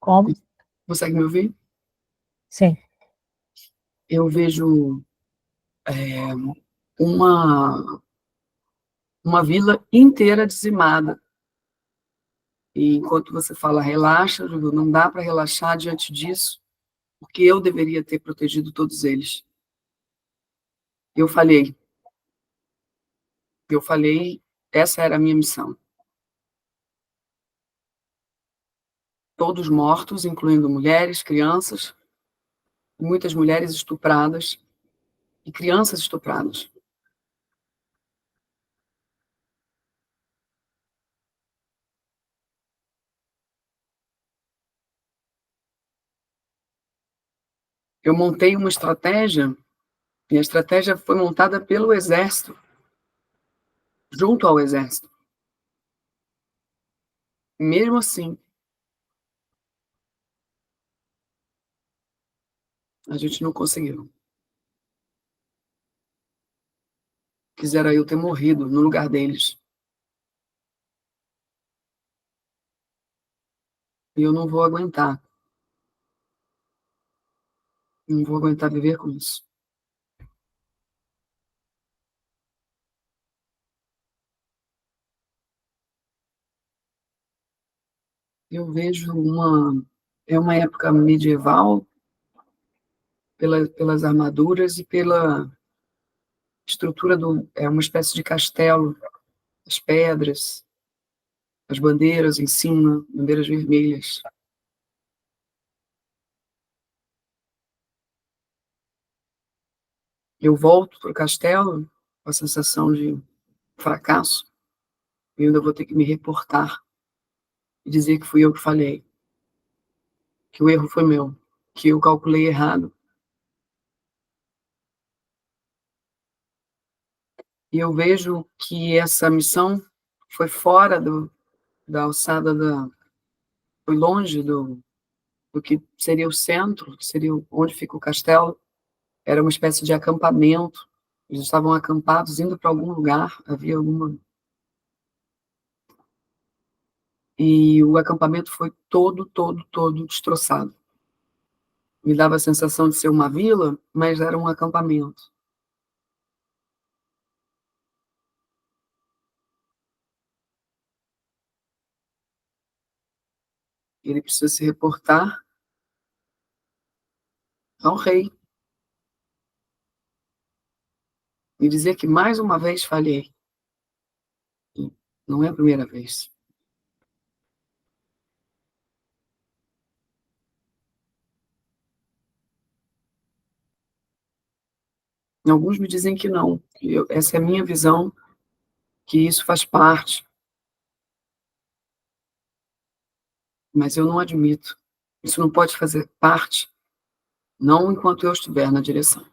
Como? Consegue me ouvir? Sim. Eu vejo uma, uma vila inteira dizimada. E enquanto você fala, relaxa, Júlio, não dá para relaxar diante disso, porque eu deveria ter protegido todos eles. Eu falei, essa era a minha missão. Todos mortos, incluindo mulheres, crianças, muitas mulheres estupradas e crianças estupradas. Eu montei uma estratégia, e a estratégia foi montada pelo Exército, junto ao Exército. Mesmo assim, a gente não conseguiu. Quisera eu ter morrido no lugar deles. E eu não vou aguentar. Não vou aguentar viver com isso. Eu vejo é uma época medieval pelas armaduras e pela estrutura é uma espécie de castelo, as pedras, as bandeiras em cima, bandeiras vermelhas. Eu volto para o castelo com a sensação de fracasso, e ainda vou ter que me reportar e dizer que fui eu que falhei, que o erro foi meu, que eu calculei errado. E eu vejo que essa missão foi fora da alçada foi longe do que seria o centro, que seria onde fica o castelo. Era uma espécie de acampamento. Eles estavam acampados, indo para algum lugar, havia alguma. E o acampamento foi todo destroçado. Me dava a sensação de ser uma vila, mas era um acampamento. Ele precisa se reportar ao rei e dizer que mais uma vez falhei. E não é a primeira vez. Alguns me dizem que não, que essa é a minha visão, que isso faz parte, mas eu não admito. Isso não pode fazer parte, não enquanto eu estiver na direção.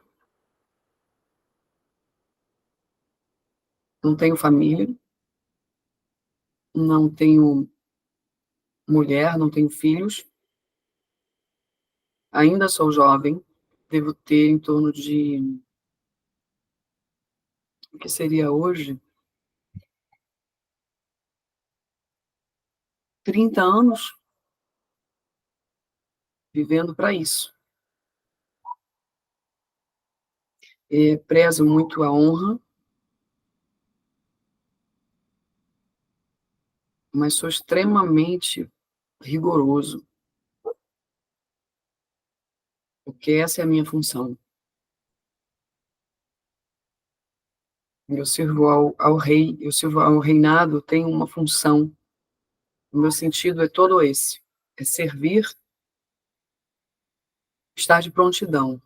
Não tenho família, não tenho mulher, não tenho filhos, ainda sou jovem, devo ter em torno de, o que seria hoje, 30 anos vivendo para isso. Prezo muito a honra, mas sou extremamente rigoroso, porque essa é a minha função. Eu sirvo ao rei, eu sirvo ao reinado, tenho uma função. O meu sentido é todo esse: é servir, estar de prontidão.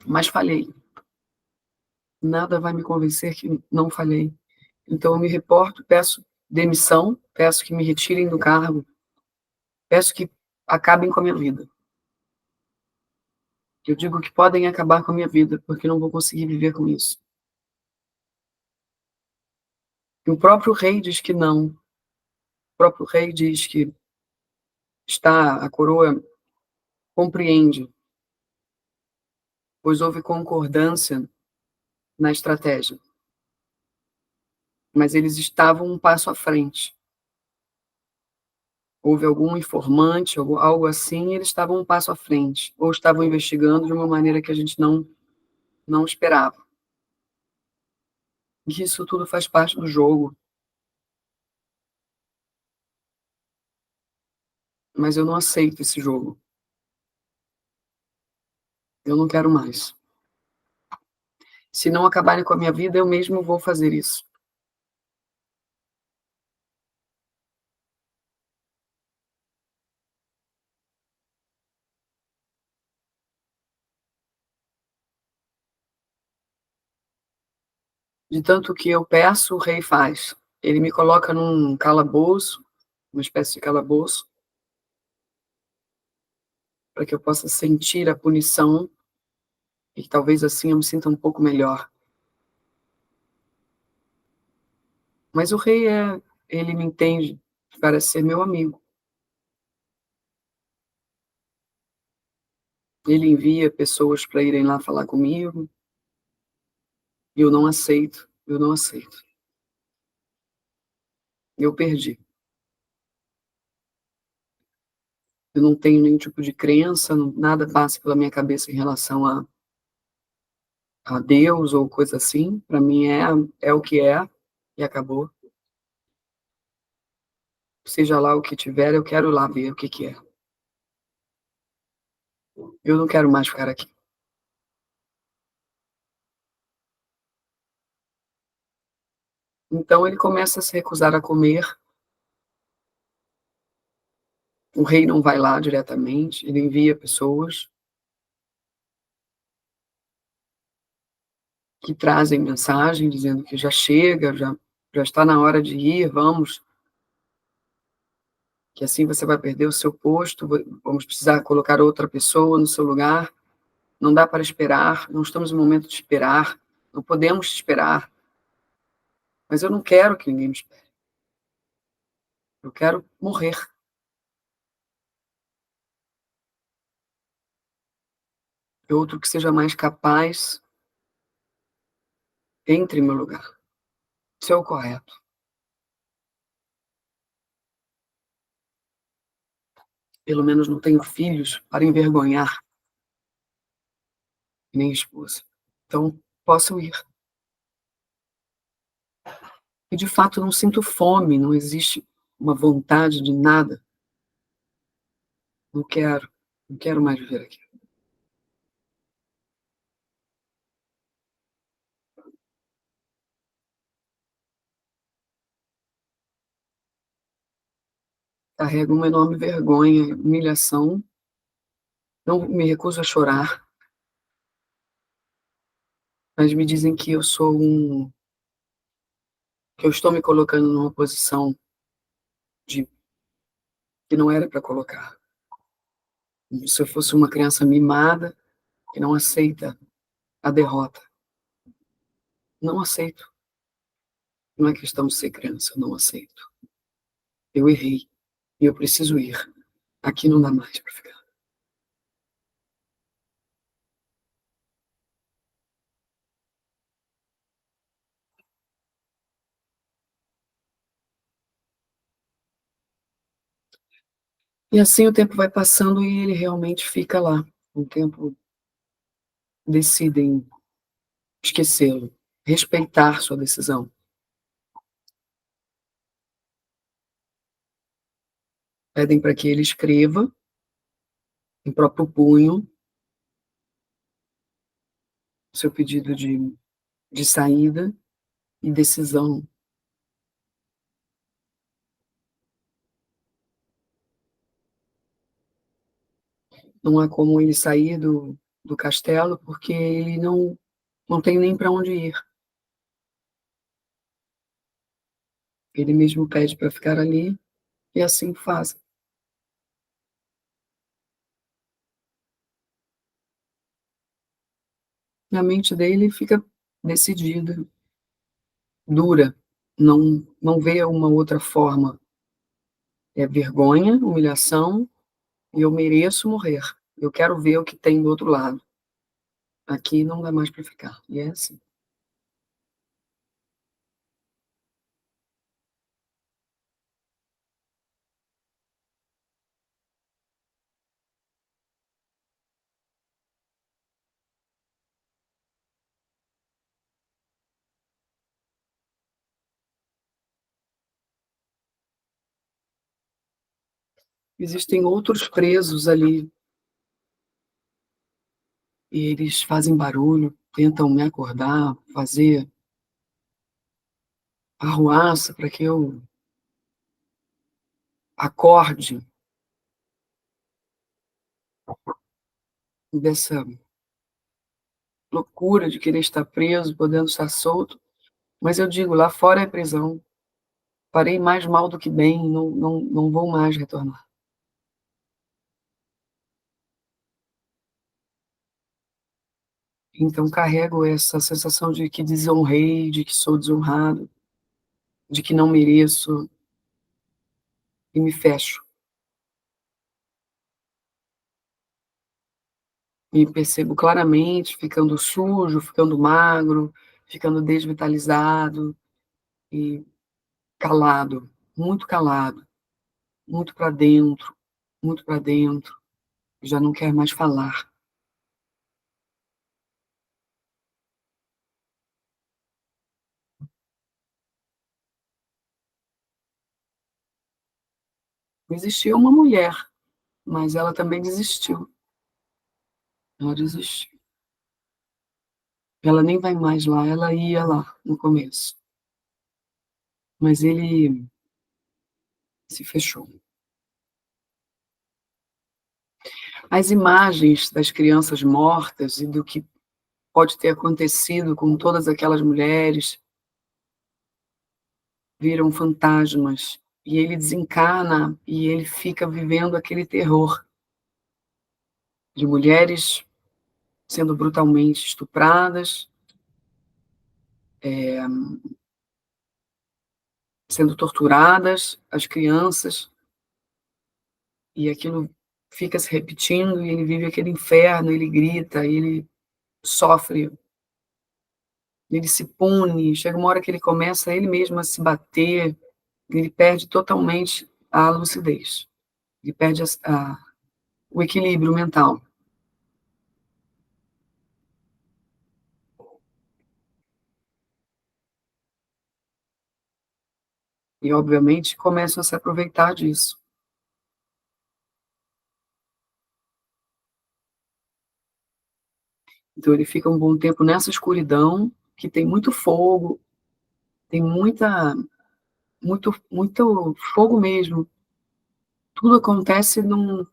Mas falhei. Nada vai me convencer que não falhei. Então eu me reporto, peço demissão, peço que me retirem do cargo, peço que acabem com a minha vida. Eu digo que podem acabar com a minha vida, porque não vou conseguir viver com isso. E o próprio rei diz que não. O próprio rei diz que a coroa compreende, pois houve concordância na estratégia. Mas eles estavam um passo à frente. houve algum informante, algo assim, eles estavam um passo à frente, ou estavam investigando de uma maneira que a gente não esperava. E isso tudo faz parte do jogo, mas eu não aceito esse jogo. Eu não quero mais. Se não acabarem com a minha vida, eu mesmo vou fazer isso. De tanto que eu peço, o rei faz. Ele me coloca num calabouço, uma espécie de calabouço, para que eu possa sentir a punição e talvez assim eu me sinta um pouco melhor. Mas o rei ele me entende, parece ser meu amigo. Ele envia pessoas para irem lá falar comigo, e eu não aceito, eu não aceito. Eu perdi. Eu não tenho nenhum tipo de crença, nada passa pela minha cabeça em relação a Deus ou coisa assim. Para mim é o que é e acabou. Seja lá o que tiver, eu quero lá ver o que que é. Eu não quero mais ficar aqui. Então ele começa a se recusar a comer. O rei não vai lá diretamente, ele envia pessoas que trazem mensagem dizendo que já chega, já está na hora de ir, vamos, que assim você vai perder o seu posto, vamos precisar colocar outra pessoa no seu lugar, não dá para esperar, não estamos no momento de esperar, não podemos esperar, mas eu não quero que ninguém me espere, eu quero morrer. Outro que seja mais capaz entre em meu lugar. Isso é o correto. Pelo menos não tenho filhos para envergonhar, nem esposa. Então, posso ir. E de fato não sinto fome, não existe uma vontade de nada. Não quero, não quero mais viver aqui. Carrego uma enorme vergonha, humilhação, não me recuso a chorar, mas me dizem que que eu estou me colocando numa posição de que não era para colocar. Como se eu fosse uma criança mimada que não aceita a derrota. Não aceito. Não é questão de ser criança, eu não aceito. Eu errei e eu preciso ir. Aqui não dá mais para ficar. E assim o tempo vai passando e ele realmente fica lá. O tempo decidem esquecê-lo, respeitar sua decisão. Pedem para que ele escreva, em próprio punho, seu pedido de saída e decisão. Não há como ele sair do castelo, porque ele não tem nem para onde ir. Ele mesmo pede para ficar ali e assim faz. A mente dele fica decidida, dura, não vê uma outra forma. É vergonha, humilhação, e eu mereço morrer. Eu quero ver o que tem do outro lado. Aqui não dá mais para ficar. E é assim. existem outros presos ali, e eles fazem barulho, tentam me acordar, fazer arruaça para que eu acorde dessa loucura de querer estar preso, podendo estar solto, mas eu digo: "Lá fora é prisão, farei mais mal do que bem, não vou mais retornar". Então carrego essa sensação de que desonrei, de que sou desonrado, de que não mereço, e me fecho. Me percebo claramente ficando sujo, ficando magro, ficando desvitalizado e calado, muito para dentro, muito para dentro, já não quer mais falar. Existia uma mulher, mas ela também desistiu, ela desistiu. Ela nem vai mais lá, ela ia lá no começo, mas ele se fechou. As imagens das crianças mortas e do que pode ter acontecido com todas aquelas mulheres viram fantasmas, e ele desencarna e ele fica vivendo aquele terror de mulheres sendo brutalmente estupradas, sendo torturadas, as crianças, e aquilo fica se repetindo, e ele vive aquele inferno, ele grita, ele sofre, ele se pune, chega uma hora que ele começa ele mesmo a se bater, ele perde totalmente a lucidez, ele perde o equilíbrio mental. E, obviamente, começam a se aproveitar disso. Então ele fica um bom tempo nessa escuridão, que tem muito fogo, tem muito fogo mesmo, tudo acontece no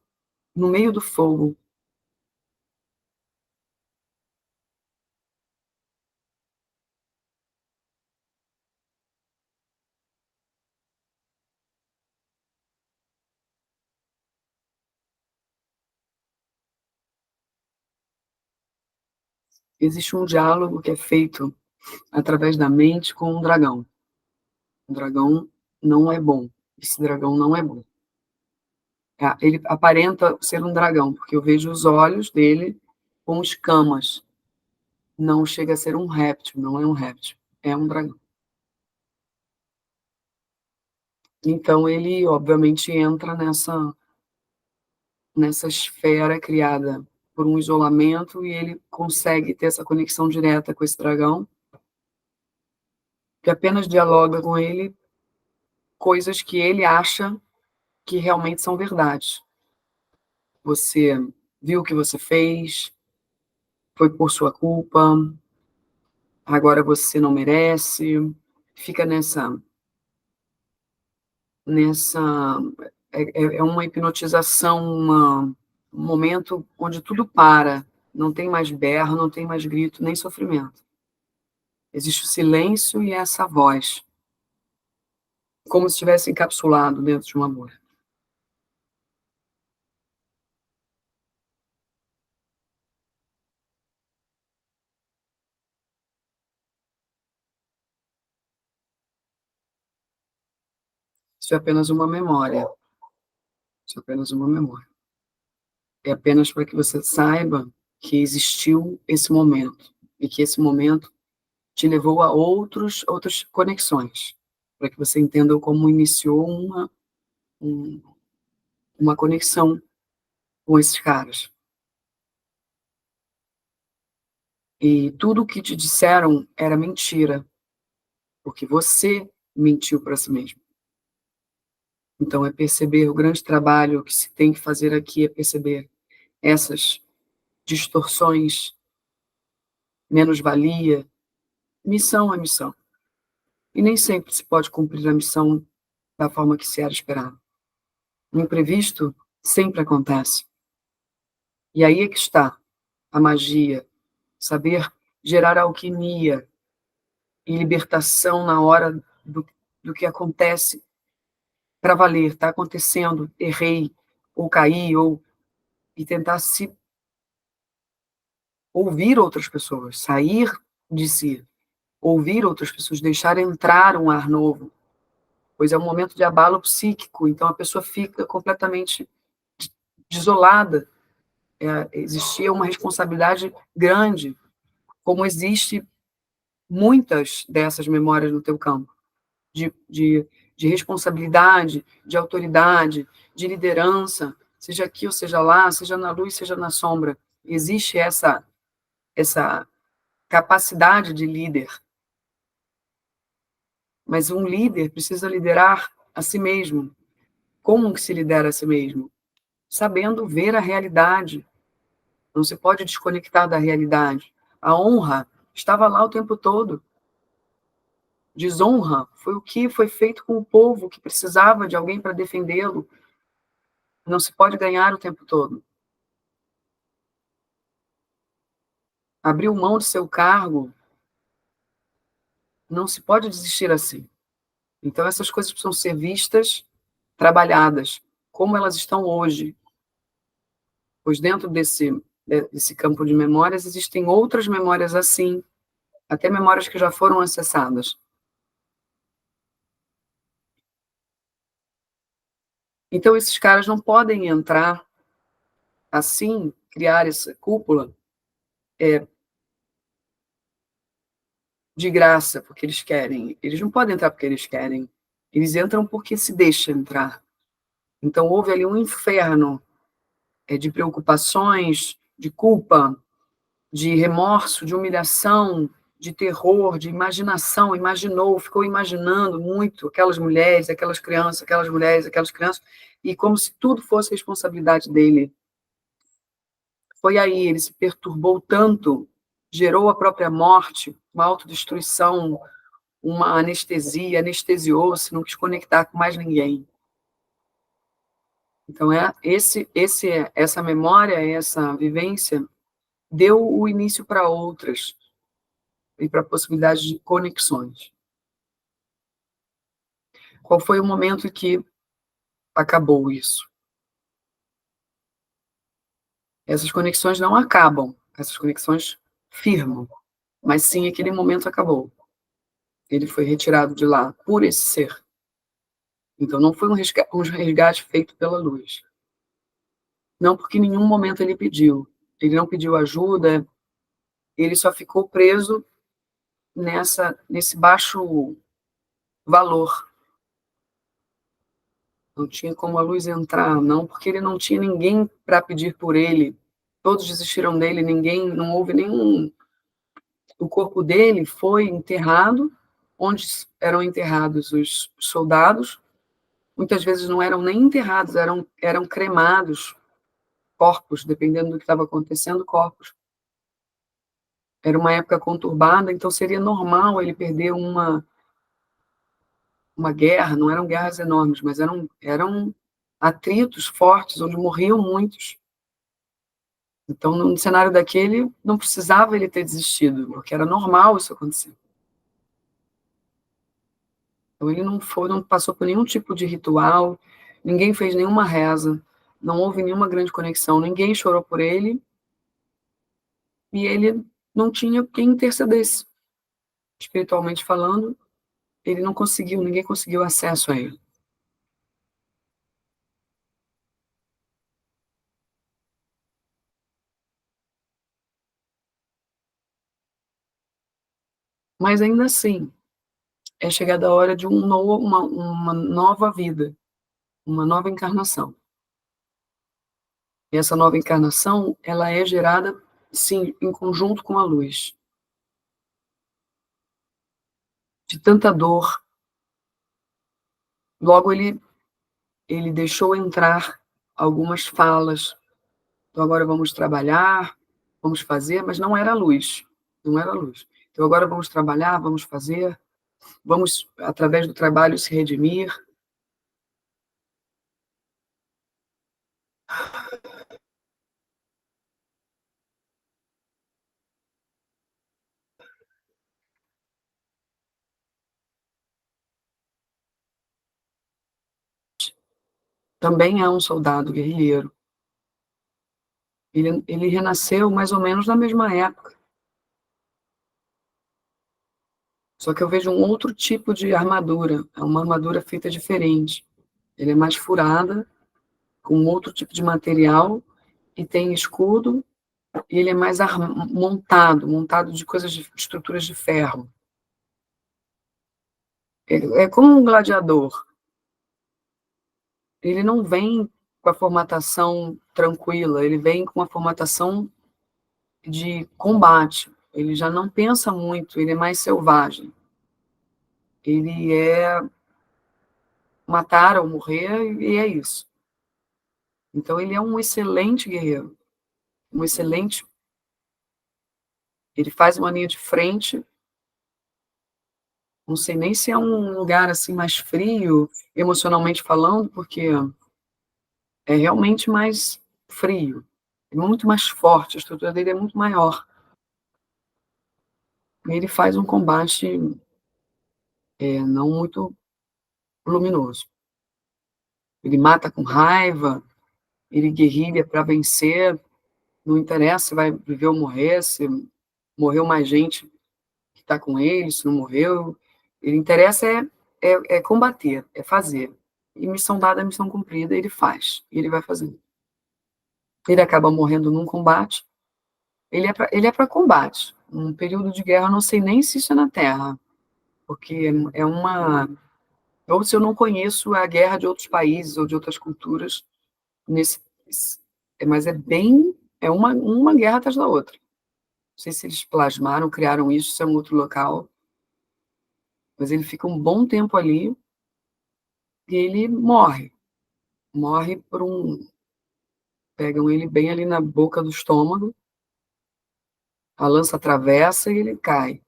meio do fogo. Existe um diálogo que é feito através da mente com um dragão. O dragão não é bom, esse dragão não é bom. Ele aparenta ser um dragão, porque eu vejo os olhos dele com escamas, não chega a ser um réptil, não é um réptil, é um dragão. Então ele obviamente entra nessa esfera criada por um isolamento e ele consegue ter essa conexão direta com esse dragão, que apenas dialoga com ele coisas que ele acha que realmente são verdades. Você viu o que você fez, foi por sua culpa, agora você não merece, fica nessa é uma hipnotização, um momento onde tudo para, não tem mais berro, não tem mais grito, nem sofrimento. Existe o silêncio e essa voz, como se estivesse encapsulado dentro de uma bolha. Isso é apenas uma memória, isso é apenas uma memória. É apenas para que você saiba que existiu esse momento, e que esse momento te levou a outras conexões, para que você entenda como iniciou um uma conexão com esses caras. E tudo o que te disseram era mentira, porque você mentiu para si mesmo. Então, é perceber o grande trabalho que se tem que fazer aqui, é perceber essas distorções, menos-valia. Missão é missão. E nem sempre se pode cumprir a missão da forma que se era esperado. O imprevisto sempre acontece. E aí é que está a magia, saber gerar alquimia e libertação na hora do que acontece para valer, está acontecendo, errei, ou caí, e tentar se ouvir outras pessoas, sair de si, ouvir outras pessoas, deixar entrar um ar novo, pois é um momento de abalo psíquico, então a pessoa fica completamente desolada. Existia uma responsabilidade grande, como existe muitas dessas memórias no teu campo, de, de, de responsabilidade, de autoridade, de liderança, seja aqui ou seja lá, seja na luz, seja na sombra. Existe essa capacidade de líder, mas um líder precisa liderar a si mesmo. Como que se lidera a si mesmo? Sabendo ver a realidade. Não se pode desconectar da realidade. A honra estava lá o tempo todo. Desonra foi o que foi feito com o povo que precisava de alguém para defendê-lo. Não se pode ganhar o tempo todo. Abriu mão de seu cargo, não se pode desistir assim. Então, essas coisas precisam ser vistas, trabalhadas, como elas estão hoje. Pois dentro desse campo de memórias existem outras memórias assim, até memórias que já foram acessadas. Então, esses caras não podem entrar assim, criar essa cúpula de graça, porque eles querem. Eles não podem entrar porque eles querem. Eles entram porque se deixam entrar. Então, houve ali um inferno de preocupações, de culpa, de remorso, de humilhação, de terror, de imaginação. Imaginou, ficou imaginando muito aquelas mulheres, aquelas crianças, aquelas mulheres, aquelas crianças, e como se tudo fosse responsabilidade dele. Foi aí, ele se perturbou tanto, gerou a própria morte, uma autodestruição, uma anestesia, anestesiou-se, não quis conectar com mais ninguém. Então, essa memória, essa vivência, deu o início para outras, e para possibilidades de conexões. Qual foi o momento em que acabou isso? Essas conexões não acabam, essas conexões firmam, mas sim aquele momento acabou. Ele foi retirado de lá por esse ser. Então não foi um resgate feito pela luz. Não porque em nenhum momento ele pediu. Ele não pediu ajuda, ele só ficou preso nesse baixo valor. Não tinha como a luz entrar, não, porque ele não tinha ninguém para pedir por ele. Todos desistiram dele, ninguém, não houve nenhum. O corpo dele foi enterrado, onde eram enterrados os soldados. Muitas vezes não eram nem enterrados, eram cremados, corpos, dependendo do que estava acontecendo, corpos. Era uma época conturbada, então seria normal ele perder uma guerra, não eram guerras enormes, mas eram atritos fortes, onde morriam muitos. Então, no cenário daquele, não precisava ele ter desistido, porque era normal isso acontecer. Então, ele não passou por nenhum tipo de ritual, ninguém fez nenhuma reza, não houve nenhuma grande conexão, ninguém chorou por ele, e ele não tinha quem intercedesse. Espiritualmente falando, ele não conseguiu, ninguém conseguiu acesso a ele. Mas ainda assim, é chegada a hora de uma nova vida, uma nova encarnação. E essa nova encarnação, ela é gerada, sim, em conjunto com a luz. De tanta dor. Logo, ele ele deixou entrar algumas falas. Então, agora vamos trabalhar, vamos fazer, mas não era luz, não era luz. Então, agora vamos trabalhar, vamos fazer, vamos, através do trabalho, se redimir. Também é um soldado guerrilheiro. Ele renasceu mais ou menos na mesma época. Só que eu vejo um outro tipo de armadura, é uma armadura feita diferente. Ele é mais furada, com outro tipo de material, e tem escudo, e ele é mais montado de coisas, de estruturas de ferro. É como um gladiador. Ele não vem com a formatação tranquila, ele vem com uma formatação de combate. Ele já não pensa muito, ele é mais selvagem. Ele é matar ou morrer, e é isso. Então, ele é um excelente guerreiro, um excelente. Ele faz uma linha de frente. Não sei nem se é um lugar assim mais frio, emocionalmente falando, porque é realmente mais frio, é muito mais forte, a estrutura dele é muito maior. E ele faz um combate não muito luminoso. Ele mata com raiva, ele guerrilha para vencer, não interessa se vai viver ou morrer, se morreu mais gente que está com ele, se não morreu. Ele interessa é combater, é fazer. E missão dada, missão cumprida, ele faz, e ele vai fazer. Ele acaba morrendo num combate. Ele é para combate. Um período de guerra, eu não sei nem se isso é na Terra, porque é uma. Ou se eu não conheço a guerra de outros países ou de outras culturas, nesse, mas é bem. É uma guerra atrás da outra. Não sei se eles plasmaram, criaram isso, se é um outro local, mas ele fica um bom tempo ali e ele morre. Morre por um. Pegam ele bem ali na boca do estômago, a lança atravessa e ele cai.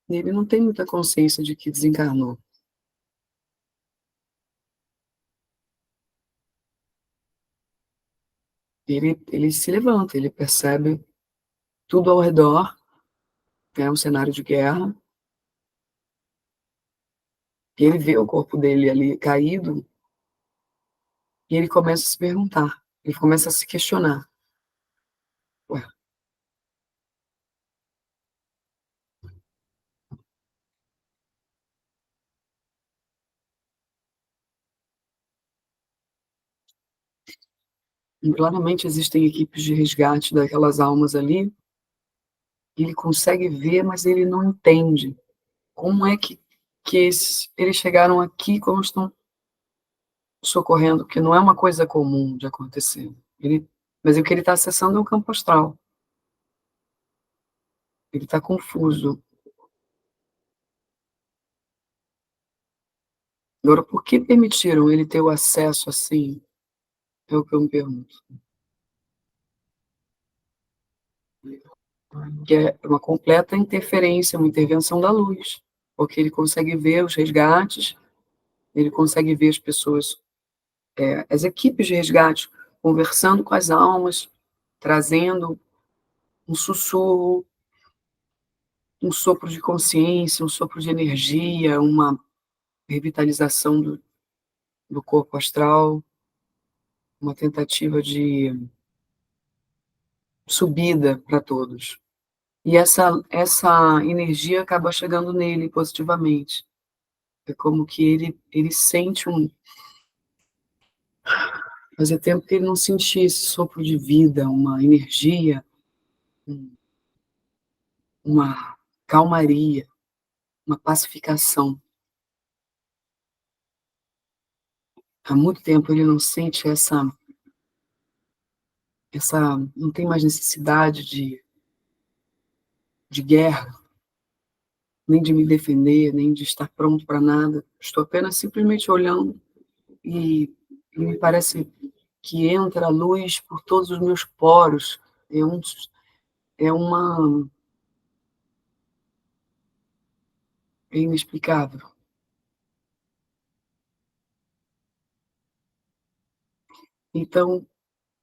E ele não tem muita consciência de que desencarnou. Ele se levanta, ele percebe tudo ao redor, é um cenário de guerra, e ele vê o corpo dele ali caído, e ele começa a se perguntar, ele começa a se questionar. Ué, e claramente existem equipes de resgate daquelas almas ali, e ele consegue ver, mas ele não entende como é que eles chegaram aqui, como estão socorrendo, que não é uma coisa comum de acontecer. Mas o que ele está acessando é o campo astral. Ele está confuso. Agora, por que permitiram ele ter o acesso assim? É o que eu me pergunto. Que é uma completa interferência, uma intervenção da luz, porque ele consegue ver os resgates, ele consegue ver as pessoas, as equipes de resgate, conversando com as almas, trazendo um sussurro, um sopro de consciência, um sopro de energia, uma revitalização do corpo astral, uma tentativa de subida para todos. E essa energia acaba chegando nele positivamente. É como que ele sente fazia tempo que ele não sentia esse sopro de vida, uma energia, uma calmaria, uma pacificação. Há muito tempo ele não sente não tem mais necessidade de guerra, nem de me defender, nem de estar pronto para nada. Estou apenas simplesmente olhando e me parece que entra a luz por todos os meus poros. É, um, é uma... É inexplicável. Então,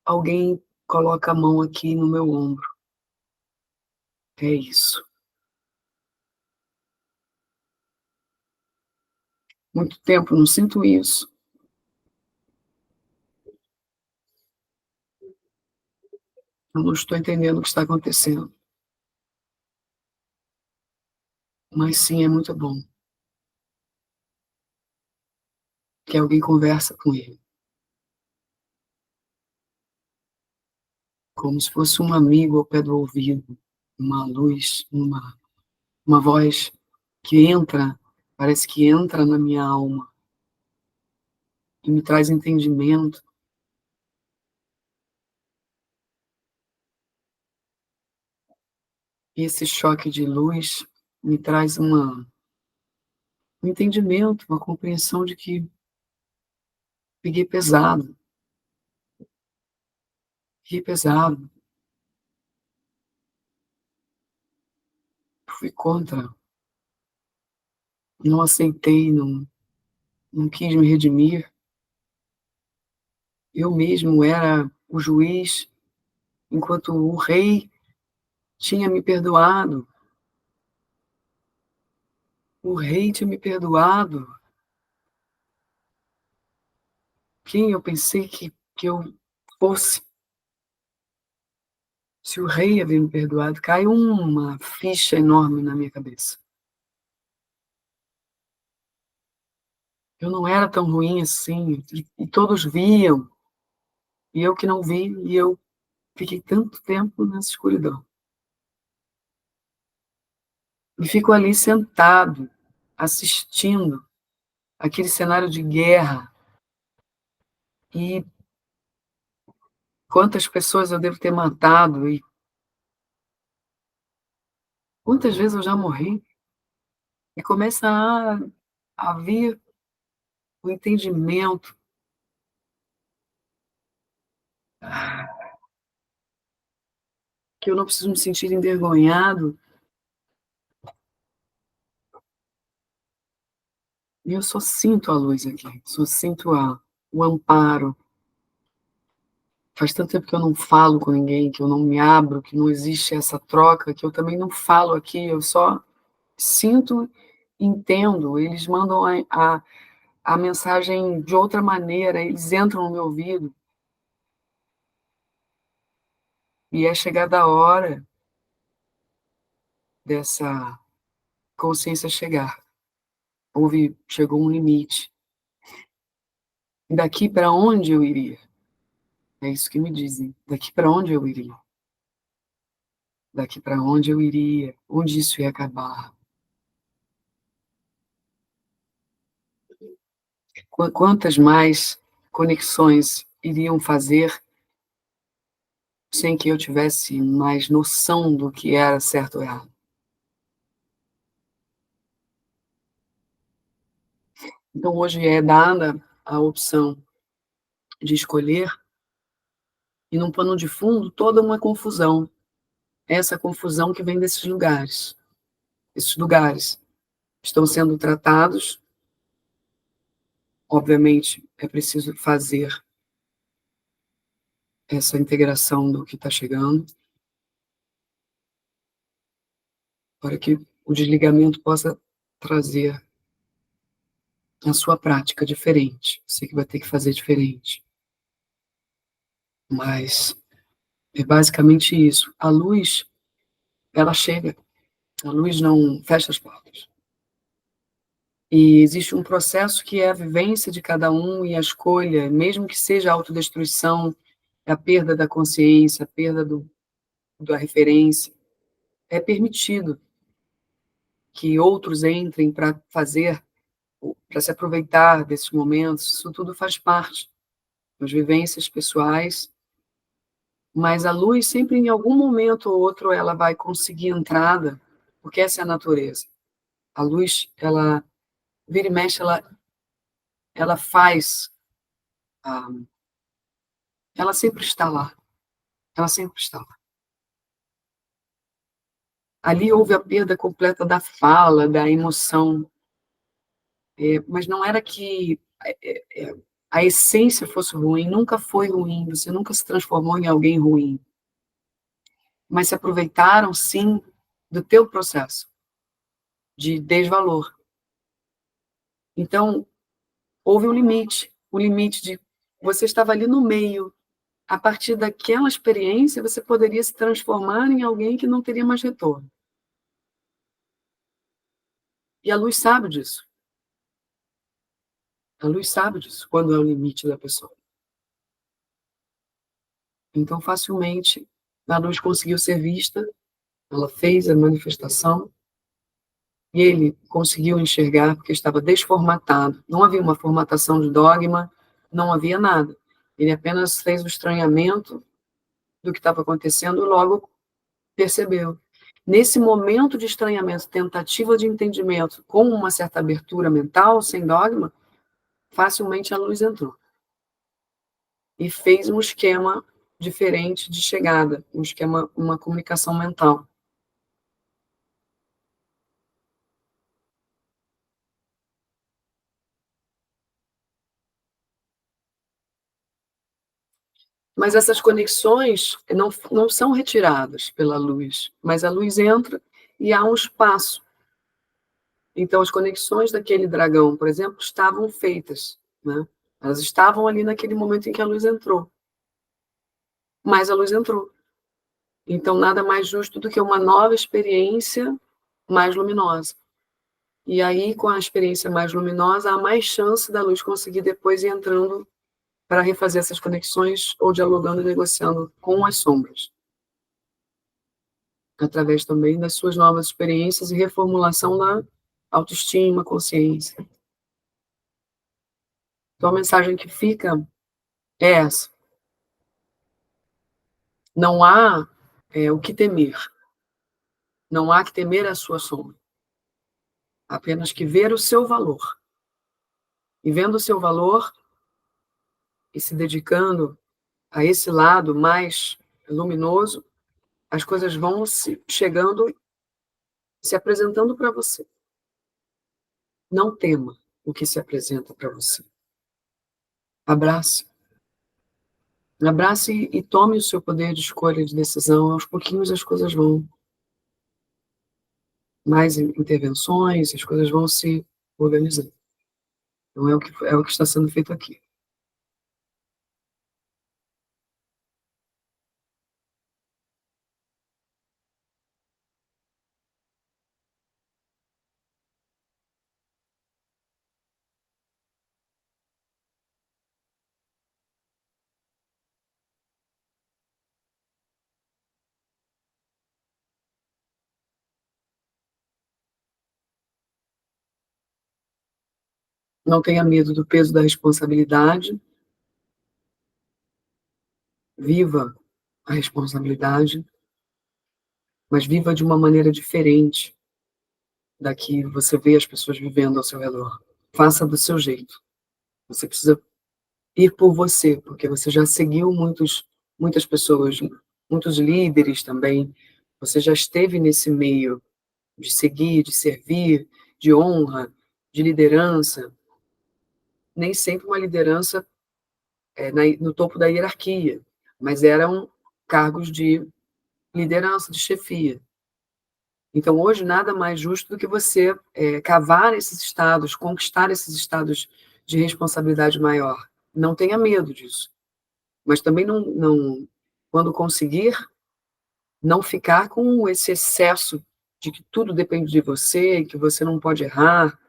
alguém coloca a mão aqui no meu ombro. É isso. Muito tempo não sinto isso. Eu não estou entendendo o que está acontecendo. Mas sim, é muito bom que alguém conversa com ele, como se fosse um amigo ao pé do ouvido, uma luz, uma voz que entra, parece que entra na minha alma e me traz entendimento. E esse choque de luz me traz um entendimento, uma compreensão de que peguei pesado, peguei pesado, fui contra, não aceitei, não quis me redimir. Eu mesmo era o juiz, enquanto o rei tinha me perdoado. O rei tinha me perdoado. Quem eu pensei que eu fosse? Se o rei havia me perdoado, caiu uma ficha enorme na minha cabeça. Eu não era tão ruim assim, e todos viam, e eu que não vi, e eu fiquei tanto tempo nessa escuridão. E fico ali sentado, assistindo aquele cenário de guerra, e quantas pessoas eu devo ter matado, e quantas vezes eu já morri, e começa a vir o entendimento que eu não preciso me sentir envergonhado, e eu só sinto a luz aqui, só sinto o amparo. Faz tanto tempo que eu não falo com ninguém, que eu não me abro, que não existe essa troca, que eu também não falo aqui, eu só sinto, entendo. Eles mandam a mensagem de outra maneira, eles entram no meu ouvido, e é chegada a hora dessa consciência chegar. Chegou um limite. E daqui para onde eu iria? É isso que me dizem. Daqui para onde eu iria? Daqui para onde eu iria? Onde isso ia acabar? Quantas mais conexões iriam fazer sem que eu tivesse mais noção do que era certo ou errado? Então, hoje é dada a opção de escolher, e num pano de fundo, toda uma confusão. Essa confusão que vem desses lugares. Esses lugares estão sendo tratados, obviamente, é preciso fazer essa integração do que está chegando, para que o desligamento possa trazer a sua prática diferente. Você que vai ter que fazer diferente. Mas é basicamente isso. A luz, ela chega. A luz não fecha as portas. E existe um processo que é a vivência de cada um e a escolha, mesmo que seja a autodestruição, a perda da consciência, a perda da referência. É permitido que outros entrem para fazer, para se aproveitar desses momentos. Isso tudo faz parte das vivências pessoais, mas a luz sempre, em algum momento ou outro, ela vai conseguir entrada, porque essa é a natureza. A luz, ela vira e mexe, ela faz, ah, ela sempre está lá, ela sempre está lá. Ali houve a perda completa da fala, da emoção, mas não era que a essência fosse ruim, nunca foi ruim, você nunca se transformou em alguém ruim, mas se aproveitaram, sim, do teu processo de desvalor. Então, houve um limite, o limite de você estava ali no meio. A partir daquela experiência, você poderia se transformar em alguém que não teria mais retorno. E a luz sabe disso. A luz sabe disso, quando é o limite da pessoa. Então, facilmente, a luz conseguiu ser vista, ela fez a manifestação, e ele conseguiu enxergar, porque estava desformatado. Não havia uma formatação de dogma, não havia nada. Ele apenas fez o estranhamento do que estava acontecendo e logo percebeu. Nesse momento de estranhamento, tentativa de entendimento, com uma certa abertura mental, sem dogma, facilmente a luz entrou. E fez um esquema diferente de chegada, um esquema, uma comunicação mental. Mas essas conexões não são retiradas pela luz, mas a luz entra e há um espaço. Então, as conexões daquele dragão, por exemplo, estavam feitas, né? Elas estavam ali naquele momento em que a luz entrou. Mas a luz entrou. Então, nada mais justo do que uma nova experiência mais luminosa. E aí, com a experiência mais luminosa, há mais chance da luz conseguir depois ir entrando para refazer essas conexões ou dialogando e negociando com as sombras, através também das suas novas experiências e reformulação da autoestima, consciência. Então, a mensagem que fica é essa. Não há o que temer. Não há que temer a sua sombra. Apenas que ver o seu valor. E vendo o seu valor e se dedicando a esse lado mais luminoso, as coisas vão se chegando, se apresentando para você. Não tema o que se apresenta para você. Abrace. Abrace e tome o seu poder de escolha e de decisão. Aos pouquinhos as coisas vão. Mais intervenções, as coisas vão se organizando. Então é o que está sendo feito aqui. Não tenha medo do peso da responsabilidade. Viva a responsabilidade, mas viva de uma maneira diferente da que você vê as pessoas vivendo ao seu redor. Faça do seu jeito. Você precisa ir por você, porque você já seguiu muitas pessoas, muitos líderes também. Você já esteve nesse meio de seguir, de servir, de honra, de liderança. Nem sempre uma liderança no topo da hierarquia, mas eram cargos de liderança, de chefia. Então, hoje, nada mais justo do que você cavar esses estados, conquistar esses estados de responsabilidade maior. Não tenha medo disso. Mas também quando conseguir, não ficar com esse excesso de que tudo depende de você, que você não pode errar,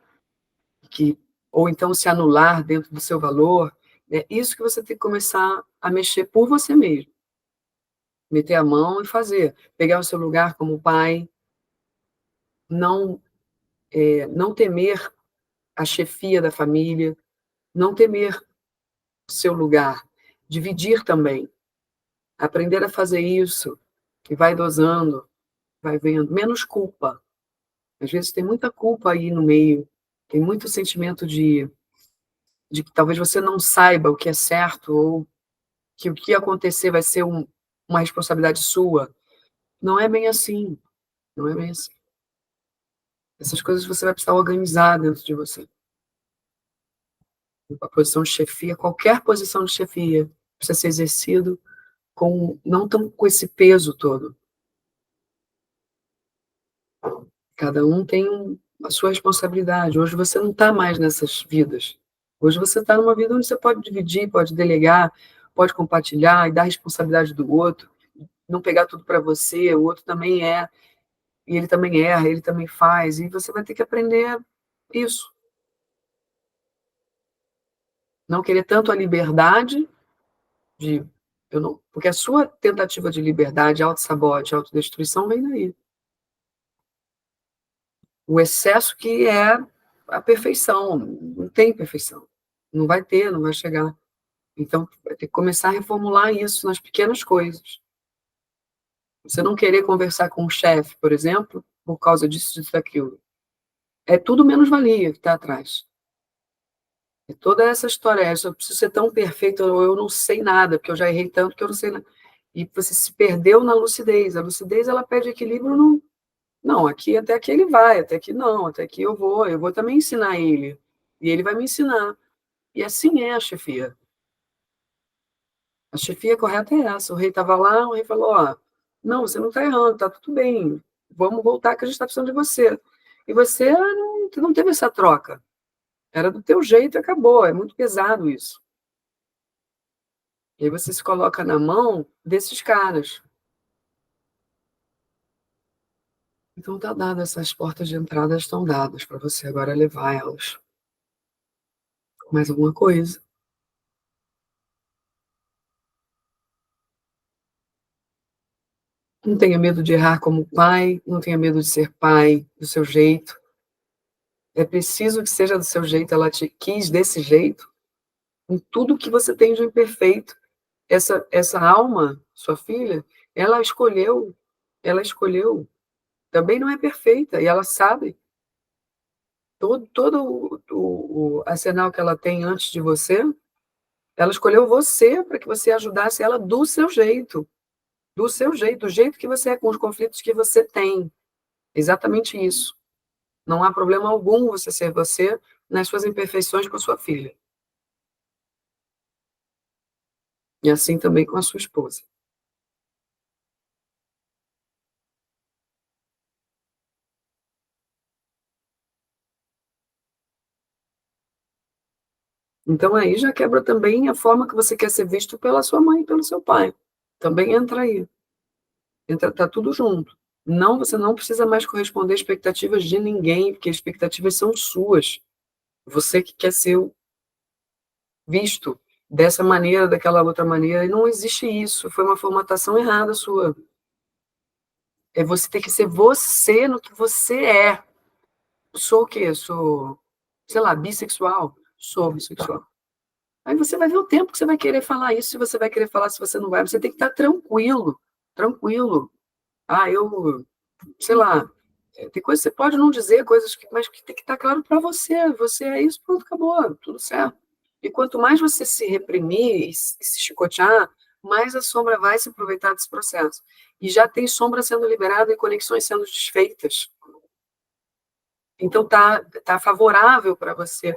ou então se anular dentro do seu valor. É isso que você tem que começar a mexer por você mesmo. Meter a mão e fazer. Pegar o seu lugar como pai, não, não temer a chefia da família, não temer o seu lugar, dividir também, aprender a fazer isso, e vai dosando, vai vendo, menos culpa, Às vezes tem muita culpa aí no meio, tem muito sentimento de que talvez você não saiba o que é certo ou que o que acontecer vai ser uma responsabilidade sua. Não é bem assim, não é bem assim. Essas coisas você vai precisar organizar dentro de você. A posição de chefia, qualquer posição de chefia, precisa ser exercido com, não tão com esse peso todo. Cada um tem a sua responsabilidade. Hoje você não está mais nessas vidas. Hoje você está numa vida onde você pode dividir, pode delegar, pode compartilhar e dar responsabilidade do outro, não pegar tudo para você, o outro também é, e ele também erra, ele também faz, e você vai ter que aprender isso. Não querer tanto a liberdade de eu não, porque a sua tentativa de liberdade, autossabote, autodestruição vem daí. O excesso que é a perfeição, não tem perfeição. Não vai ter, não vai chegar. Então, vai ter que começar a reformular isso nas pequenas coisas. Você não querer conversar com o chefe, por exemplo, por causa disso, disso, daquilo. É tudo menos-valia que está atrás. E toda essa história, eu preciso ser tão perfeito, eu não sei nada, porque eu já errei tanto que eu não sei nada. E você se perdeu na lucidez. A lucidez, ela pede equilíbrio. Não, não, aqui até aqui ele vai, até aqui não, até aqui eu vou também ensinar ele. E ele vai me ensinar. E assim é a chefia. A chefia correta é essa. O rei estava lá, o rei falou: ó, não, você não está errando, está tudo bem. Vamos voltar que a gente está precisando de você. E você não teve essa troca. Era do teu jeito e acabou. É muito pesado isso. E aí você se coloca na mão desses caras. Então tá dado, essas portas de entrada estão dadas para você agora levar elas. Mais alguma coisa? Não tenha medo de errar como pai, não tenha medo de ser pai do seu jeito. É preciso que seja do seu jeito, ela te quis desse jeito, com tudo que você tem de imperfeito. Essa alma, sua filha, ela escolheu, também não é perfeita, e ela sabe, todo o arsenal que ela tem antes de você, ela escolheu você para que você ajudasse ela do seu jeito, do jeito que você é, com os conflitos que você tem. Exatamente isso. Não há problema algum você ser você nas suas imperfeições com a sua filha. E assim também com a sua esposa. Então aí já quebra também a forma que você quer ser visto pela sua mãe e pelo seu pai. Também entra aí. Entra, tá tudo junto. Não, você não precisa mais corresponder a expectativas de ninguém, porque as expectativas são suas. Você que quer ser visto dessa maneira, daquela outra maneira, e não existe isso. Foi uma formatação errada sua. É você ter que ser você no que você é. Sou o quê? Sou, sei lá, bissexual? Sou bissexual. Aí você vai ver o tempo que você vai querer falar isso, se você vai querer falar, se você não vai. Você tem que estar tranquilo, tranquilo. Ah, eu, sei lá, tem coisas que você pode não dizer, coisas que, mas que tem que estar claro para você. Você é isso, pronto, acabou, tudo certo. E quanto mais você se reprimir e se chicotear, mais a sombra vai se aproveitar desse processo. E já tem sombra sendo liberada e conexões sendo desfeitas. Então tá favorável para você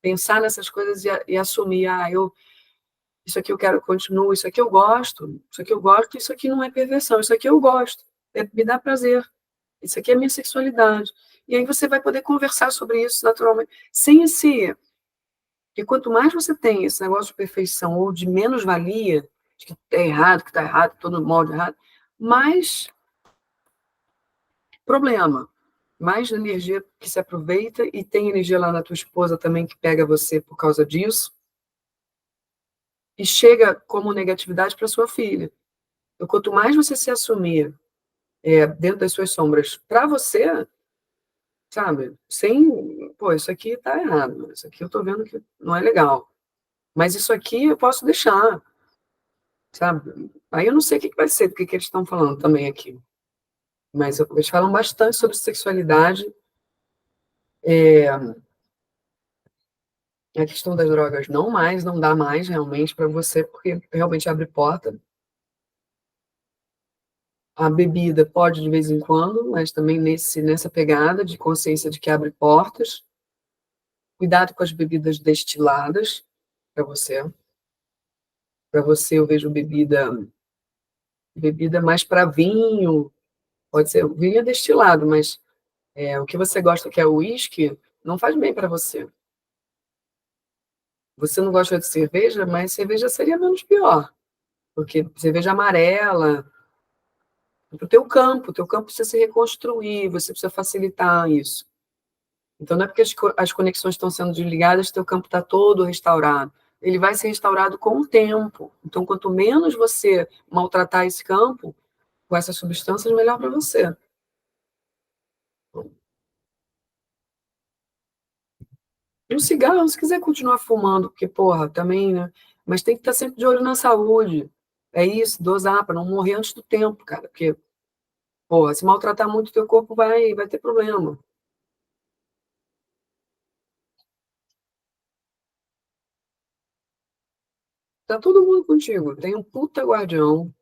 pensar nessas coisas e assumir, isso aqui eu quero, continuo, isso aqui eu gosto, isso aqui não é perversão, isso aqui eu gosto, me dá prazer, isso aqui é minha sexualidade. E aí você vai poder conversar sobre isso naturalmente, sem esse... E quanto mais você tem esse negócio de perfeição ou de menos-valia, de que é errado, que está errado, todo molde errado, mais problema, mais energia que se aproveita, e tem energia lá na tua esposa também que pega você por causa disso, e chega como negatividade para sua filha. Então, quanto mais você se assumir dentro das suas sombras para você, sabe, sem, pô, isso aqui tá errado, isso aqui eu tô vendo que não é legal, mas isso aqui eu posso deixar, sabe? Aí eu não sei o que vai ser, do que eles estão falando também aqui. Mas eles falam bastante sobre sexualidade. A questão das drogas não dá mais realmente para você, porque realmente abre porta. A bebida pode de vez em quando, mas também nessa pegada de consciência de que abre portas. Cuidado com as bebidas destiladas para você. Para você, eu vejo bebida mais para vinho, pode ser vinho é destilado, mas o que você gosta que é o uísque, não faz bem para você. Você não gosta de cerveja, mas cerveja seria menos pior, porque cerveja amarela, o teu campo precisa se reconstruir, você precisa facilitar isso. Então, não é porque as conexões estão sendo desligadas que teu campo está todo restaurado. Ele vai ser restaurado com o tempo. Então, quanto menos você maltratar esse campo com essas substâncias, melhor para você. Um cigarro, se quiser continuar fumando, porque, porra, também, né? Mas tem que estar sempre de olho na saúde. É isso, dosar, para não morrer antes do tempo, cara. Porque, porra, se maltratar muito o teu corpo, vai ter problema. Tá todo mundo contigo. Tem um puta guardião.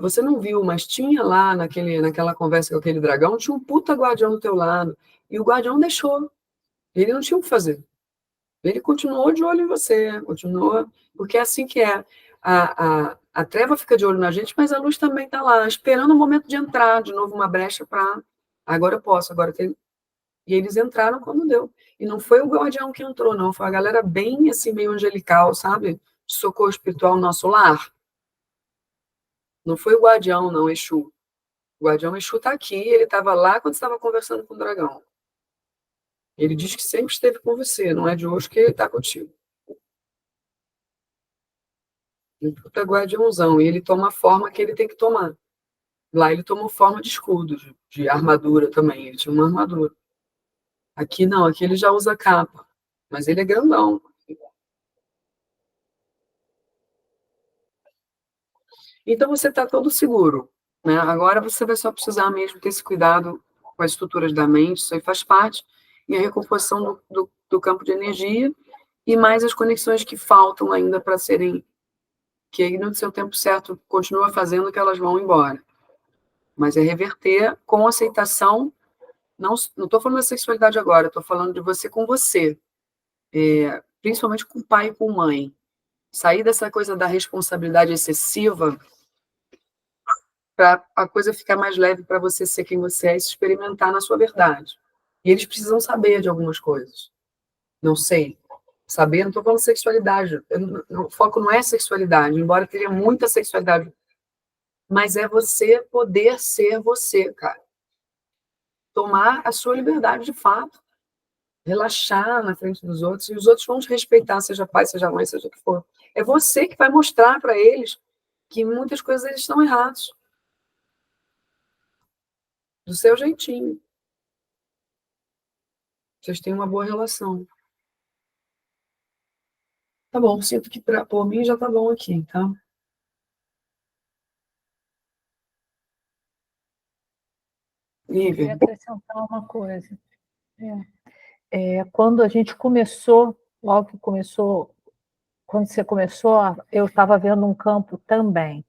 Você não viu, mas tinha lá naquela conversa com aquele dragão, tinha um puta guardião do teu lado. E o guardião deixou. Ele não tinha o que fazer. Ele continuou de olho em você, continuou, porque é assim que é. A treva fica de olho na gente, mas a luz também está lá, esperando o momento de entrar de novo uma brecha para. Agora eu posso, agora tem. E eles entraram quando deu. E não foi o guardião que entrou, não. Foi a galera bem assim, meio angelical, sabe? De socorro espiritual no nosso lar. Não foi o guardião, não, Exu. O guardião Exu está aqui, ele estava lá quando estava conversando com o dragão. Ele diz que sempre esteve com você, não é de hoje que ele está contigo. Um puta guardiãozão, e ele toma a forma que ele tem que tomar. Lá ele tomou forma de escudo, de armadura também, ele tinha uma armadura. Aqui não, aqui ele já usa capa, mas ele é grandão. Então você está todo seguro, né? Agora você vai só precisar mesmo ter esse cuidado com as estruturas da mente, isso aí faz parte, e a recomposição do campo de energia, e mais as conexões que faltam ainda para serem, que aí no seu tempo certo continua fazendo que elas vão embora. Mas é reverter com aceitação. Não estou falando da sexualidade agora, estou falando de você com você, principalmente com o pai e com mãe. Sair dessa coisa da responsabilidade excessiva para a coisa ficar mais leve para você ser quem você é e se experimentar na sua verdade. E eles precisam saber de algumas coisas. Não sei. Saber, não estou falando sexualidade. O foco não é sexualidade, embora tenha muita sexualidade. Mas é você poder ser você, cara. Tomar a sua liberdade de fato. Relaxar na frente dos outros, e os outros vão te respeitar, seja pai, seja mãe, seja o que for. É você que vai mostrar para eles que muitas coisas eles estão errados, do seu jeitinho. Vocês têm uma boa relação. Tá bom, sinto que por mim já tá bom aqui, tá? Eu queria Lívia, acrescentar uma coisa. Quando a gente começou, logo que começou, quando você começou, eu estava vendo um campo também.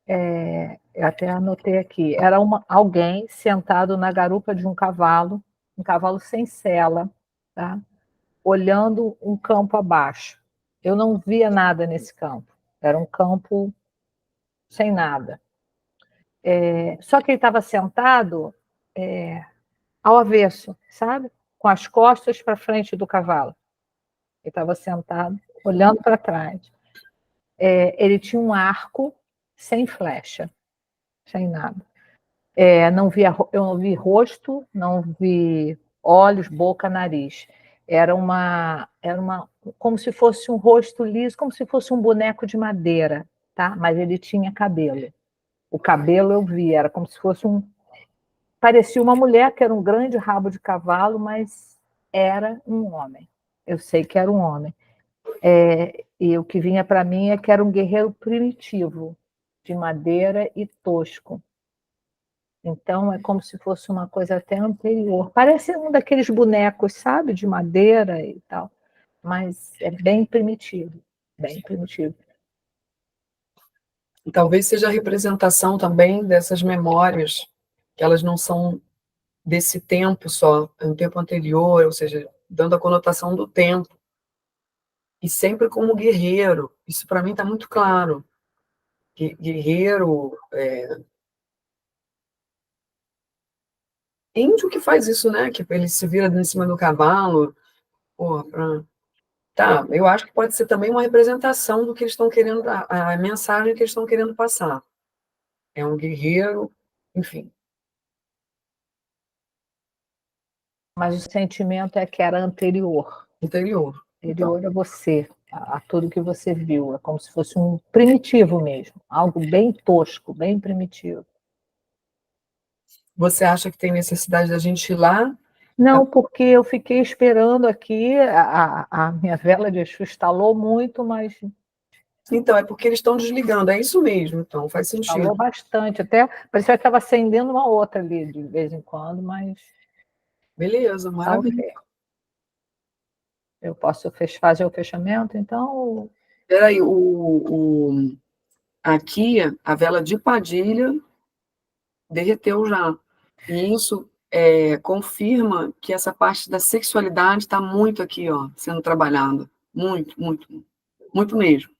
Eu até anotei aqui. Era alguém sentado na garupa de um cavalo sem sela, tá? Olhando um campo abaixo. Eu não via nada nesse campo. Era um campo sem nada. Só que ele estava sentado ao avesso, sabe? Com as costas para frente do cavalo. Ele estava sentado, olhando para trás. Ele tinha um arco sem flecha, sem nada. Eu não vi rosto, não vi olhos, boca, nariz. Era uma, como se fosse um rosto liso, como se fosse um boneco de madeira, tá? Mas ele tinha cabelo. O cabelo eu vi, era como se fosse parecia uma mulher que era um grande rabo de cavalo, mas era um homem. Eu sei que era um homem. E o que vinha para mim é que era um guerreiro primitivo, de madeira e tosco. Então, é como se fosse uma coisa até anterior. Parece um daqueles bonecos, sabe, de madeira e tal, mas é bem primitivo, bem primitivo. E talvez seja a representação também dessas memórias, que elas não são desse tempo só, é um tempo anterior, ou seja, dando a conotação do tempo. E sempre como guerreiro, isso para mim está muito claro. Guerreiro, índio que faz isso, né? Que ele se vira em cima do cavalo. Porra, tá, eu acho que pode ser também uma representação do que eles estão querendo, a mensagem que eles estão querendo passar. É um guerreiro, enfim. Mas o sentimento é que era anterior. Interior. Então, Anterior a você, a tudo que você viu. É como se fosse um primitivo mesmo, algo bem tosco, bem primitivo. você acha que tem necessidade da gente ir lá? Não, porque eu fiquei esperando aqui, a minha vela de Exu estalou muito, mas Então, é porque eles estão desligando, é isso mesmo, então, faz estalou sentido. bastante. Até parecia que estava acendendo uma outra ali de vez em quando, mas Beleza, tá maravilha. ok. Eu posso fazer o fechamento, então. Peraí, aqui, a vela de Padilha derreteu já. E isso confirma que essa parte da sexualidade está muito aqui, ó, sendo trabalhada. Muito, muito, muito mesmo.